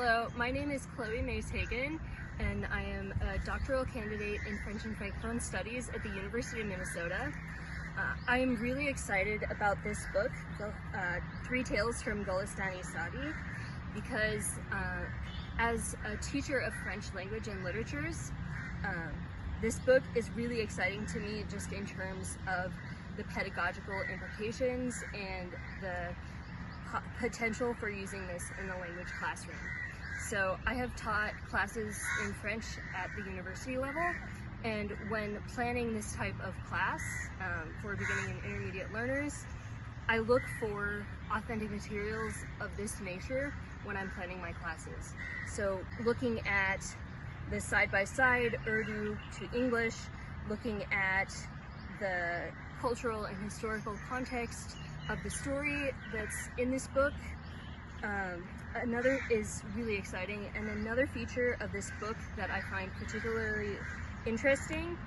Hello, my name is Mais Hagen, and I am a doctoral candidate in French and Francophone studies at the University of Minnesota. I am really excited about this book, Three Tales from Gulistan-e-Saadi, because as a teacher of French language and literatures, this book is really exciting to me just in terms of the pedagogical implications and the potential for using this in the language classroom. So I have taught classes in French at the university level, and when planning this type of class for beginning and intermediate learners, I look for authentic materials of this nature when I'm planning my classes. So looking at the side-by-side Urdu to English, looking at the cultural and historical context of the story that's in this book, another is really exciting, and another feature of this book that I find particularly interesting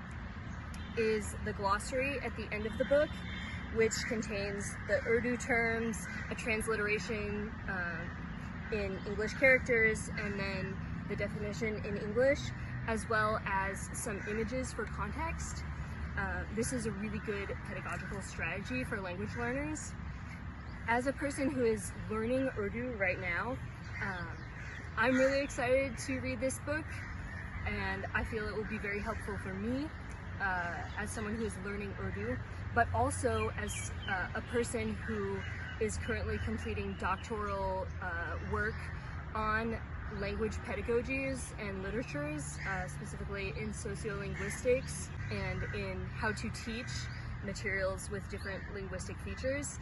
is the glossary at the end of the book, which contains the Urdu terms, a transliteration in English characters, and then the definition in English, as well as some images for context. This is a really good pedagogical strategy for language learners. As a person who is learning Urdu right now, I'm really excited to read this book, and I feel it will be very helpful for me as someone who is learning Urdu, but also as a person who is currently completing doctoral work on language pedagogies and literatures, specifically in sociolinguistics and in how to teach materials with different linguistic features.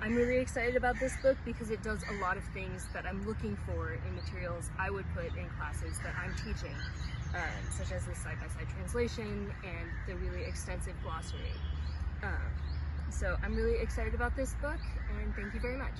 I'm really excited about this book because it does a lot of things that I'm looking for in materials I would put in classes that I'm teaching, such as the side-by-side translation and the really extensive glossary. So I'm really excited about this book, and thank you very much.